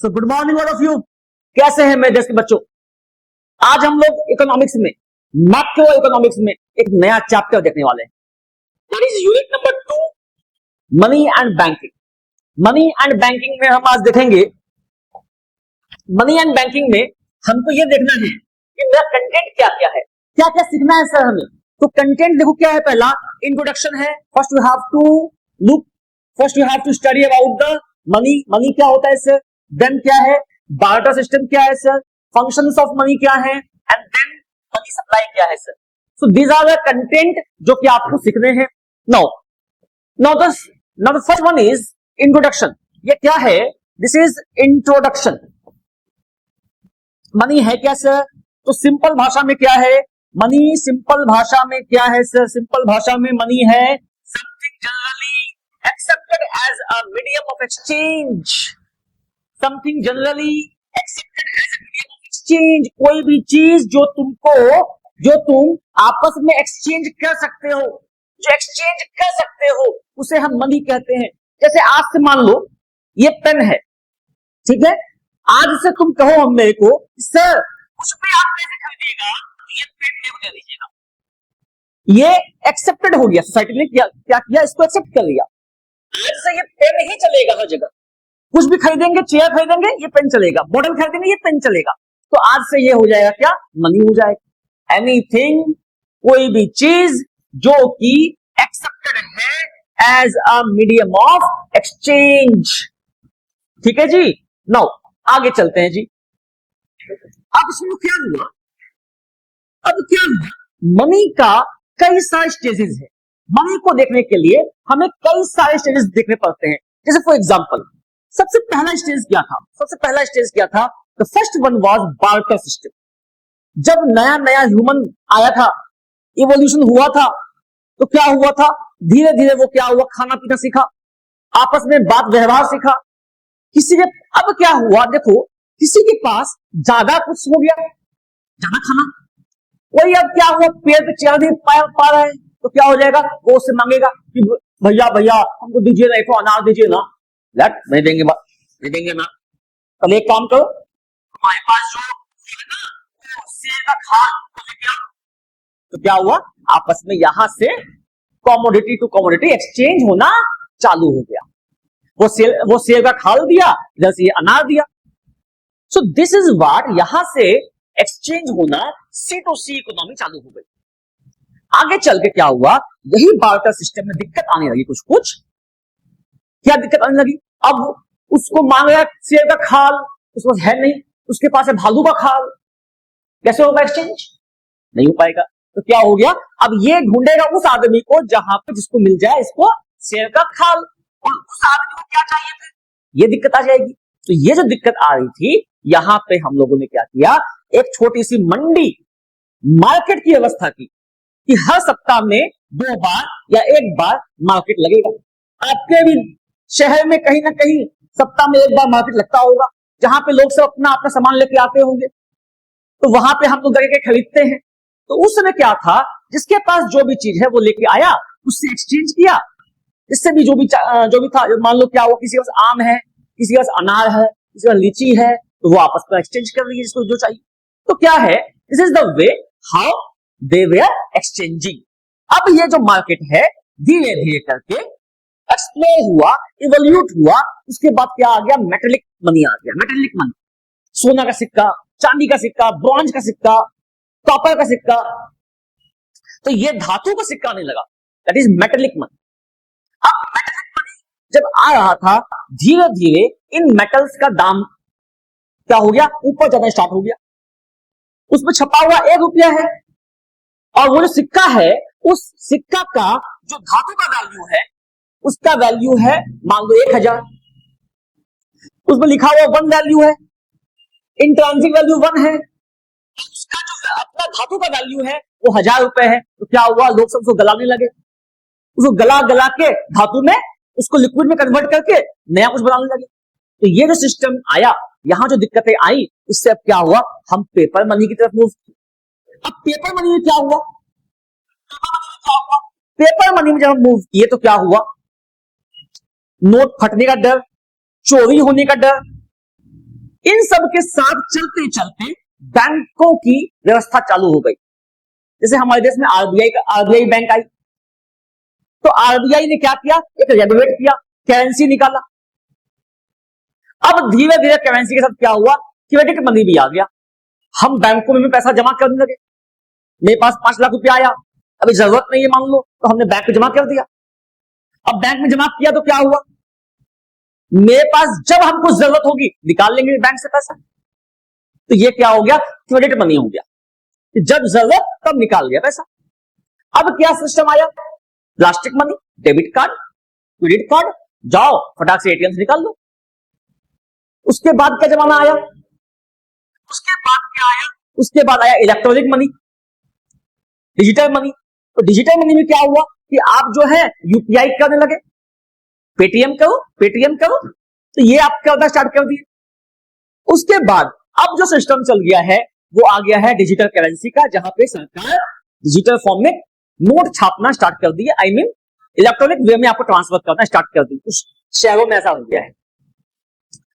So good morning all of you. कैसे हैं मेरे देश के बच्चों? आज हम लोग इकोनॉमिक्स में, मैक्रो इकोनॉमिक्स में एक नया चैप्टर देखने वाले हैं। That is unit number 2, money and banking. Money and banking में हम आज देखेंगे, मनी एंड बैंकिंग में हमको ये देखना है कि मेरा कंटेंट क्या क्या है, क्या क्या सीखना है सर हमें। तो कंटेंट देखो क्या है, पहला इंट्रोडक्शन है। First you have to look, first you have to study about the money. Money क्या होता है सर, देन क्या है बार्टर सिस्टम, क्या है सर फंक्शंस ऑफ मनी क्या है, एंड देन मनी सप्लाई क्या है sir. So these are the content जो कि आपको सीखने हैं। Now the first one is introduction. ये क्या है? This is introduction. मनी है क्या सर? तो सिंपल भाषा में क्या है मनी? सिंपल भाषा में क्या है सर? सिंपल भाषा में मनी है something generally accepted as a medium of exchange। something generally accepted as a medium of exchange। कोई भी चीज जो तुम आपस में एक्सचेंज कर सकते हो, जो एक्सचेंज कर सकते हो, उसे हम मनी कहते हैं। जैसे आज से मान लो ये पेन है, ठीक है। आज से तुम कहो हम मेरे को सर कुछ भी आप पैसे खरीदिएगा तो ये पेन मेरे को दे दीजिएगा। ये एक्सेप्टेड हो गया, सोसाइटी ने क्या किया, इसको एक्सेप्ट कर लिया। आज से ये पेन ही चलेगा हर जगह। कुछ भी खरीदेंगे, चेयर खरीदेंगे ये पेन चलेगा, बॉटल खरीदेंगे ये पेन चलेगा। तो आज से ये हो जाएगा क्या, मनी हो जाएगा। एनीथिंग, कोई भी चीज जो कि एक्सेप्टेड है as a medium of exchange. ठीक है जी। नाउ आगे चलते हैं जी। अब इसमें क्या हुआ, मनी का कई सारे स्टेजेस है। मनी को देखने के लिए हमें कई सारे स्टेजेस देखने पड़ते हैं। जैसे फॉर एग्जांपल सबसे पहला स्टेज क्या था? The first one was barter system. जब नया नया ह्यूमन आया था, इवोल्यूशन हुआ था, तो क्या हुआ था, धीरे धीरे वो क्या हुआ, खाना पीना सीखा, आपस में बात व्यवहार सीखा। अब क्या हुआ, देखो किसी के पास ज्यादा कुछ हो गया, ज्यादा खाना, कोई अब क्या हुआ पेड़ पे चढ़ नहीं पा रहा है, तो क्या हो जाएगा, वो उससे मांगेगा कि भैया हमको दीजिए ना, एक अनार दीजिए ना। लेट नहीं देंगे ना। तो एक काम करो, हमारे पास जो है ना सेब का खाल तो लेके आओ। तो क्या हुआ, आपस में यहां से कमोडिटी टू कमोडिटी एक्सचेंज होना चालू हो गया। वो सेब का खाल दिया, इधर से ये अनार दिया। सो दिस इज व्हाट, यहां से एक्सचेंज होना सी टू सी इकोनॉमी चालू हो गई। आगे चल के क्या हुआ, यही बार्टर सिस्टम में दिक्कत आने लगी। कुछ क्या दिक्कत आने लगी, अब उसको मांग रहा है शेर का खाल, उसके पास है नहीं, उसके पास है भालू का खाल। कैसे होगा एक्सचेंज? नहीं हो पाएगा। तो क्या हो गया, अब ये ढूंढेगा उस आदमी को जहां पे जिसको मिल जाए इसको शेर का खाल, और उस आदमी को क्या चाहिए फिर, ये दिक्कत आ जाएगी। तो ये जो दिक्कत आ रही थी, यहां पे हम लोगों ने क्या किया, एक छोटी सी मंडी, मार्केट की व्यवस्था की कि हर सप्ताह में 2 बार या 1 बार मार्केट लगेगा। आपके भी शहर में कहीं ना कहीं सप्ताह में 1 बार मार्केट लगता होगा, जहां पे लोग सब अपना सामान लेके आते होंगे। तो वहां पे हम लोग जाके खरीदते हैं। तो उस समय क्या था, जिसके पास जो भी चीज है वो लेके आया, उससे एक्सचेंज किया। इससे भी जो भी था, मान लो क्या हुआ, किसी के पास आम है, किसी के पास अनार है, किसी के पास लीची है, तो वो आपस में एक्सचेंज कर रही है जिसको जो चाहिए। तो क्या है, this is the way how they were exchanging. अब ये जो मार्केट है धीरे धीरे करके एक्सप्लोर हुआ, इवोल्यूट हुआ। उसके बाद क्या आ गया, मेटेलिक मनी आ गया। मेटेलिक मनी, सोना का सिक्का, चांदी का सिक्का, ब्रॉन्ज का सिक्का, कॉपर का सिक्का। तो ये धातु का सिक्का नहीं लगा, दैट इज मेटेलिक मनी। अब मेटेलिक मनी जब आ रहा था, धीरे धीरे इन मेटल्स का दाम क्या हो गया, ऊपर जाना स्टार्ट हो गया। उसमें छपा हुआ 1 रुपया है, और वो जो सिक्का है, उस सिक्का का जो धातु का वैल्यू है, उसका वैल्यू है मान लो 1000। उसमें लिखा हुआ 1 वैल्यू है, इंट्रांसिक वैल्यू 1 है, उसका जो अपना धातु का वैल्यू है वो 1000 रुपए है। तो क्या हुआ, लोग सब उसको गलाने लगे, उसको गला के धातु में, उसको लिक्विड में कन्वर्ट करके नया कुछ बनाने लगे। तो ये जो सिस्टम आया, यहां जो दिक्कतें आई, इससे अब क्या हुआ, हम पेपर मनी की तरफ मूव किए। अब पेपर मनी में क्या हुआ, पेपर मनी में जब हम मूव किए तो क्या हुआ, नोट फटने का डर, चोरी होने का डर, इन सब के साथ चलते चलते बैंकों की व्यवस्था चालू हो गई। जैसे हमारे देश में आरबीआई बैंक आई, तो आरबीआई ने क्या किया, एक रेगुलेट किया, करेंसी निकाला। अब धीरे धीरे करेंसी के साथ क्या हुआ, क्रेडिट मनी भी आ गया। हम बैंकों में भी पैसा जमा करने लगे। मेरे पास 5 लाख रुपया आया, अभी जरूरत नहीं है मान लो, तो हमने बैंक में जमा कर दिया। अब बैंक में जमा किया तो क्या हुआ, मेरे पास जब हमको जरूरत होगी निकाल लेंगे बैंक से पैसा। तो ये क्या हो गया, क्रेडिट मनी हो गया, जब जरूरत तब निकाल लिया पैसा। अब क्या सिस्टम आया, plastic money, debit card, credit card, जाओ फटाक से एटीएम से निकाल लो। उसके बाद क्या जमाना आया, उसके बाद क्या आया, उसके बाद आया इलेक्ट्रॉनिक मनी, डिजिटल मनी। तो डिजिटल मनी में क्या हुआ कि आप जो है यूपीआई करने लगे, पेटीएम करो, तो ये आप करना स्टार्ट कर दिए। उसके बाद अब जो सिस्टम चल गया है वो आ गया है डिजिटल करेंसी का, जहां पे सरकार डिजिटल फॉर्म में नोट छापना स्टार्ट कर दी है, आई मीन इलेक्ट्रॉनिक वे में आपको ट्रांसफर करना स्टार्ट कर दी। कुछ शहरों में ऐसा हो गया है।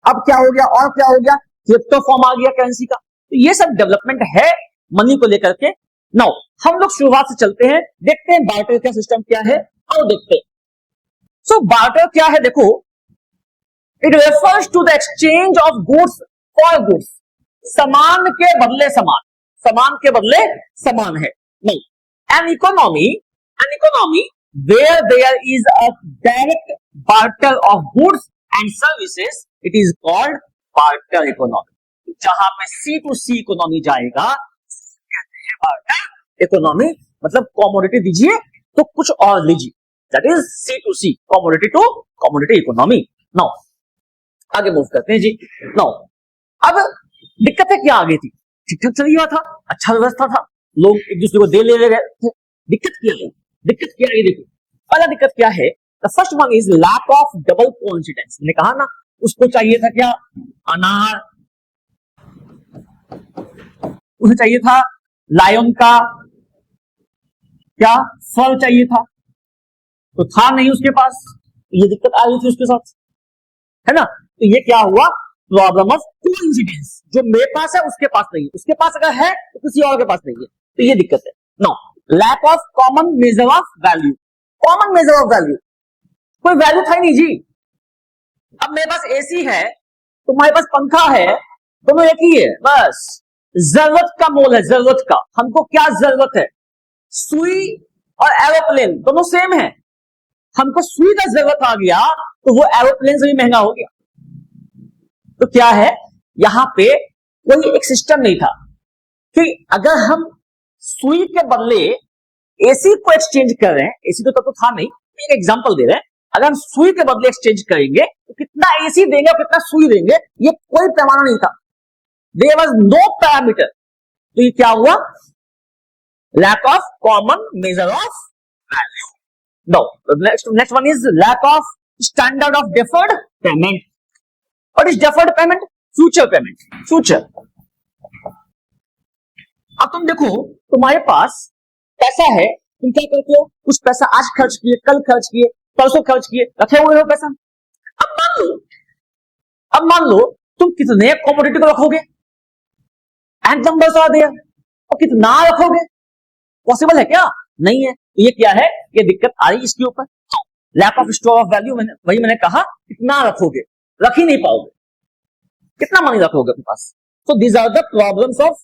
अब क्या हो गया, और क्या हो गया, क्रिप्टो फॉर्म आ गया करेंसी का। तो ये सब डेवलपमेंट है मनी को लेकर के। नाउ हम लोग शुरुआत से चलते हैं, देखते हैं बार्टर का सिस्टम क्या है और देखते हैं। सो बार्टर क्या है, देखो, it refers to the exchange of goods for goods, समान के बदले समान, समान के बदले समान है। नहीं, an economy where there is a direct barter of goods and services, it is called barter economy. जहां पे सी टू सी इकोनॉमी जाएगा कहते हैं बार्टर इकोनॉमी, मतलब कॉमोडिटी दीजिए तो कुछ और लीजिए, that is C to C, commodity to commodity economy. Now आगे मूव करते हैं जी। नाउ अब दिक्कतें क्या आ गई थी, ठीक ठाक चल रहा था, अच्छा व्यवस्था था, लोग एक दूसरे को दे ले रहे थे। दिक्कत क्या है, देखो पहला दिक्कत क्या है, the first one is lack of double coincidence. मैंने कहा ना, उसको चाहिए था क्या, अनार, उसे चाहिए था लायन का क्या फल चाहिए था, तो था नहीं उसके पास, ये दिक्कत आ गई थी उसके साथ, है ना। तो ये क्या हुआ, प्रॉब्लम ऑफ कोइंसिडेंस, जो मेरे पास है उसके पास नहीं है, उसके पास अगर है तो किसी और के पास नहीं है, तो ये दिक्कत है। No, lack of common measure of value, common measure of value, कोई वैल्यू था ही नहीं जी। अब मेरे पास एसी है, तुम्हारे पास पंखा है, दोनों एक ही है, बस जरूरत का मोल है, जरूरत का, हमको क्या जरूरत है, सुई और एरोप्लेन दोनों सेम है, हमको सुई का जरूरत आ गया तो वो एरोप्लेन से भी महंगा हो गया। तो क्या है, यहां पे कोई एक सिस्टम नहीं था कि अगर हम सुई के बदले एसी को एक्सचेंज कर रहे हैं, एसी तो तब तो था नहीं, एक एग्जांपल दे रहे हैं, अगर हम सुई के बदले एक्सचेंज करेंगे तो कितना एसी देंगे और कितना सुई देंगे, ये कोई पैमाना नहीं था, देयर वाज नो पैरामीटर। तो ये क्या हुआ, lack of common measure of value. No, next one is lack of standard of deferred payment. What is deferred payment? Future payment. Future. अब तुम देखो, तुम्हारे पास पैसा है, तुम क्या करते हो, कुछ पैसा आज खर्च किए, कल खर्च किए, परसों खर्च किए, रखे हुए हो पैसा। अब मान लो तुम कितने कमोडिटी को रखोगे, एंड नंबर्स आर देयर, और कितना रखोगे, पॉसिबल है क्या, नहीं है। तो ये क्या है, ये दिक्कत आ रही इसके ऊपर, lack of store of value. वही मैंने कहा, कितना रखोगे, रख ही नहीं पाओगे, कितना मनी रखोगे अपने पास। तो these are the problems of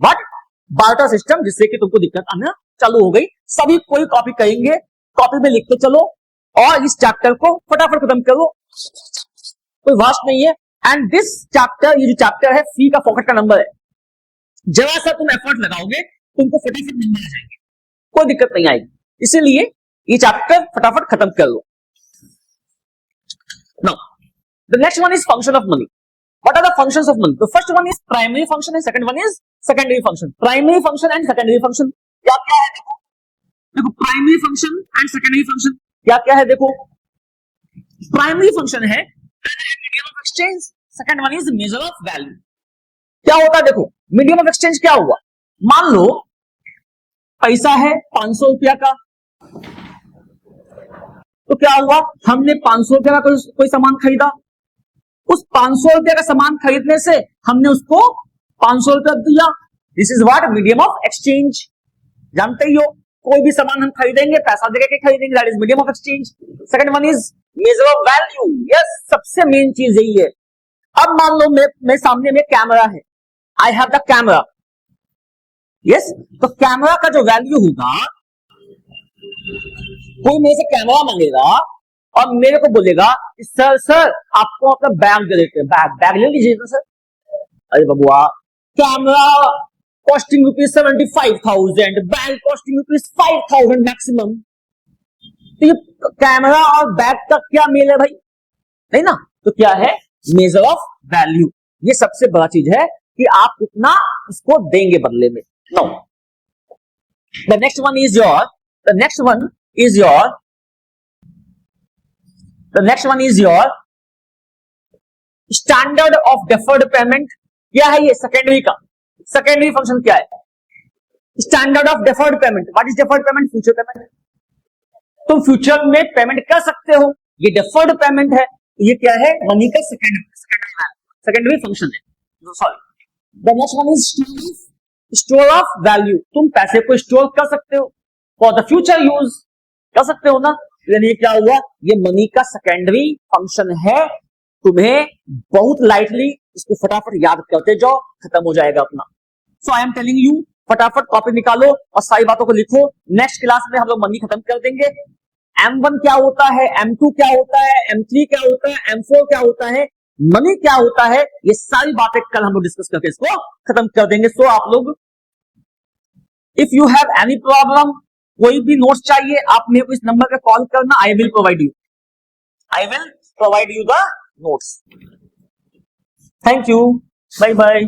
what, barter system, जिससे कि तुमको दिक्कत आना चालू हो गई। सभी कोई कॉपी करेंगे, कॉपी में लिखते चलो और इस चैप्टर को फटाफट खत्म करो, कोई वास्ट नहीं है। एंड दिस चैप्टर, ये जो चैप्टर है, फी का फोकट का नंबर है, जरा सा तुम एफर्ट लगाओगे तुमको फटाफट नंबर आ जाएंगे, कोई दिक्कत नहीं आएगी, इसीलिए ये चैप्टर फटाफट खत्म कर लो। Now the next one is function of money. What are the functions of money? The first one is primary function and second one is secondary function. Primary function and secondary function क्या क्या है, देखो primary function and secondary function क्या क्या है, देखो primary function है medium of exchange, second one is measure of value। क्या होता है, देखो medium of exchange क्या हुआ, मान लो पैसा है 500 रुपया का, तो क्या हुआ, हमने 500 रुपया का कोई सामान खरीदा, उस 500 रुपए का सामान खरीदने से हमने उसको 500 रुपए दिया। This is what medium of exchange. जानते ही हो, कोई भी सामान हम खरीदेंगे पैसा देके खरीदेंगे, that is medium of exchange. Second one is major of value. Yes, सबसे मेन चीज यही है। अब मान लो मैं सामने में कैमरा है, I have the camera. Yes, तो कैमरा का जो वैल्यू होगा, कोई मेरे से कैमरा मांगेगा और मेरे को बोलेगा सर आपको अपना बैग दे देते हैं, बैग ले लीजिए ना सर। अरे बबुआ, camera costing rupees 75,000, bag costing rupees 5,000 maximum. तो ये कैमरा और बैग का क्या मेल है भाई? नहीं ना। तो क्या है? Major of value. ये सबसे बड़ा चीज है कि आप कितना उसको देंगे बदले में। No, the next one is your standard of deferred payment. क्या है ये? सेकेंडरी का सेकेंडरी फंक्शन क्या है? Standard of deferred payment. What is deferred payment? Future payment. तुम फ्यूचर में पेमेंट कर सकते हो, ये डेफर्ड पेमेंट है। ये क्या है? मनी का सेकेंडरी फंक्शन है। Sorry. The next one is store of value. तुम पैसे को स्टोर कर सकते हो फॉर द फ्यूचर यूज, कर सकते हो ना। ये क्या हुआ? ये मनी का सेकेंडरी फंक्शन है। तुम्हें बहुत लाइटली इसको फटाफट याद करते जाओ, खत्म हो जाएगा अपना। सो आई एम टेलिंग यू, फटाफट कॉपी निकालो और सारी बातों को लिखो। नेक्स्ट क्लास में हम लोग मनी खत्म कर देंगे। M1 क्या होता है, M2 क्या होता है, M3 क्या होता है, M4 क्या होता है, मनी क्या होता है, ये सारी बातें कल हम लोग डिस्कस करके इसको खत्म कर देंगे। सो आप लोग, if you have any problem, कोई भी नोट्स चाहिए, आप मेरे को इस नंबर पे कॉल करना। I will provide you the notes. Thank you, bye bye.